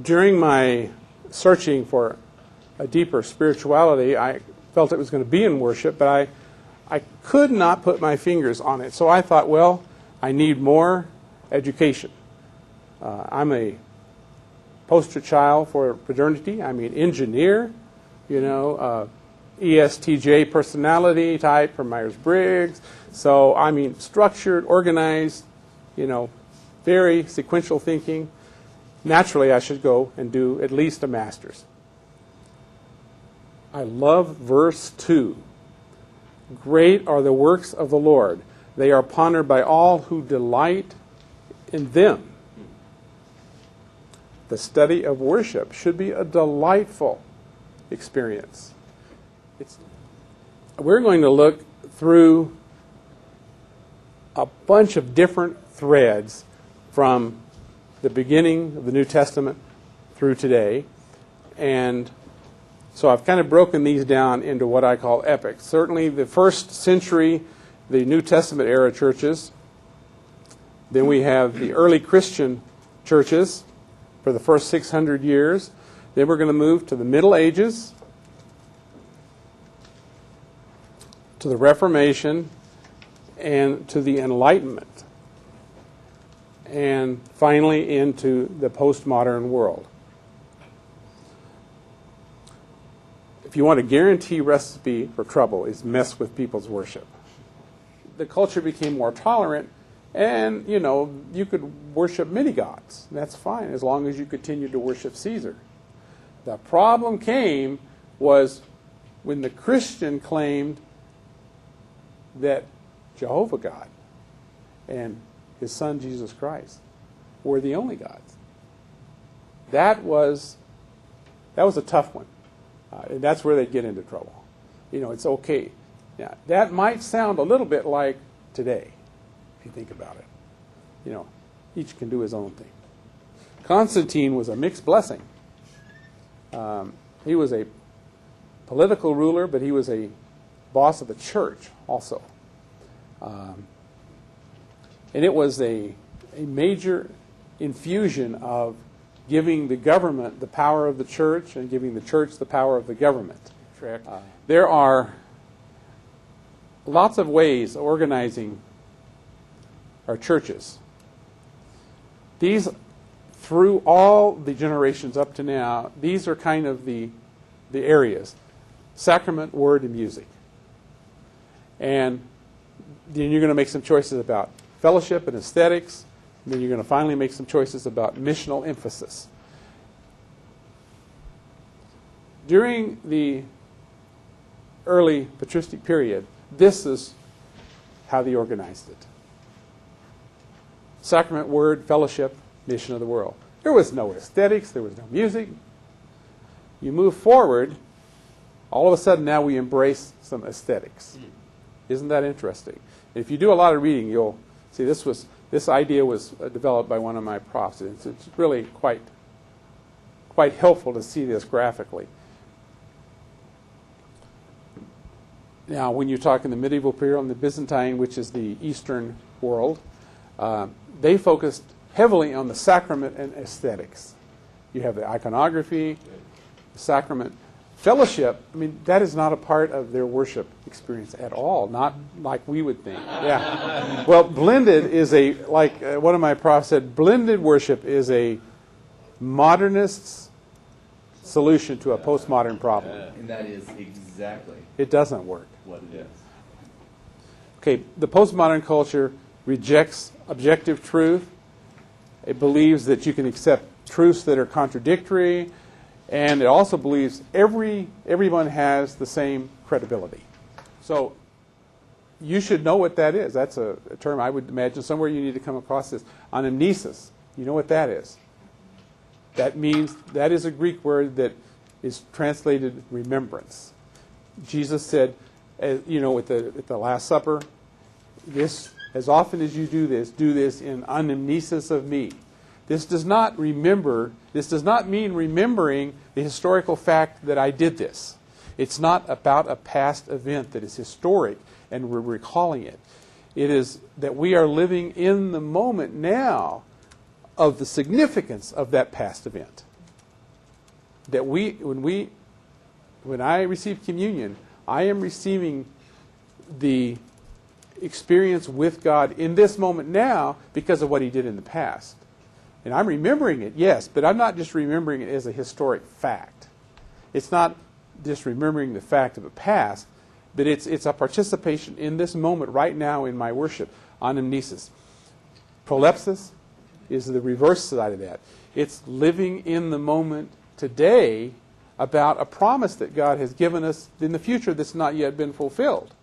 during my searching for a deeper spirituality, I felt it was going to be in worship, but I could not put my fingers on it. So I thought, well, I need more education. I'm a poster child for modernity. I'm an engineer, ESTJ personality type from Myers-Briggs. So, structured, organized, very sequential thinking. Naturally, I should go and do at least a master's. I love verse 2. Great are the works of the Lord. They are pondered by all who delight in them. The study of worship should be a delightful experience. We're going to look through a bunch of different threads from the beginning of the New Testament through today. And so I've kind of broken these down into what I call epics. Certainly the first century, the New Testament era churches. Then we have the early Christian churches for the first 600 years. Then we're going to move to the Middle Ages, to the Reformation, and to the Enlightenment, and finally into the postmodern world. If you want a guarantee recipe for trouble, is mess with people's worship. The culture became more tolerant, and you could worship many gods. That's fine as long as you continued to worship Caesar. The problem was when the Christian claimed that Jehovah God and his son Jesus Christ were the only gods. That was a tough one. And that's where they get into trouble. It's okay. Now, that might sound a little bit like today, if you think about it. Each can do his own thing. Constantine was a mixed blessing. He was a political ruler, but he was a boss of the church also. And it was a major infusion of giving the government the power of the church and giving the church the power of the government. There are lots of ways of organizing our churches. These, through all the generations up to now, these are kind of the areas: sacrament, word, and music. And then you're going to make some choices about fellowship and aesthetics. And then you're going to finally make some choices about missional emphasis. During the early patristic period, this is how they organized it: sacrament, word, fellowship, mission of the world. There was no aesthetics. There was no music. You move forward, all of a sudden now we embrace some aesthetics. Isn't that interesting? If you do a lot of reading, you'll see this idea was developed by one of my profs. It's really quite helpful to see this graphically. Now, when you talk in the medieval period and the Byzantine, which is the Eastern world, they focused heavily on the sacrament and aesthetics. You have the iconography, the sacrament. Fellowship, that is not a part of their worship experience at all, not like we would think. Yeah. Well, blended is like one of my profs said, blended worship is a modernist's solution to a postmodern problem. And that is exactly it doesn't work. What it is. Okay, the postmodern culture rejects objective truth. It believes that you can accept truths that are contradictory. And it also believes everyone has the same credibility. So you should know what that is. That's a term I would imagine somewhere you need to come across this. Anamnesis. You know what that is. That means, that is a Greek word that is translated remembrance. Jesus said, at the Last Supper, this, as often as you do this in anamnesis of me. This does not mean remembering the historical fact that I did this. It's not about a past event that is historic and we're recalling it. It is that we are living in the moment now of the significance of that past event. that when I receive communion, I am receiving the experience with God in this moment now because of what He did in the past. And I'm remembering it, yes, but I'm not just remembering it as a historic fact. It's not just remembering the fact of the past, but it's a participation in this moment right now in my worship. Anamnesis. Prolepsis is the reverse side of that. It's living in the moment today about a promise that God has given us in the future that's not yet been fulfilled.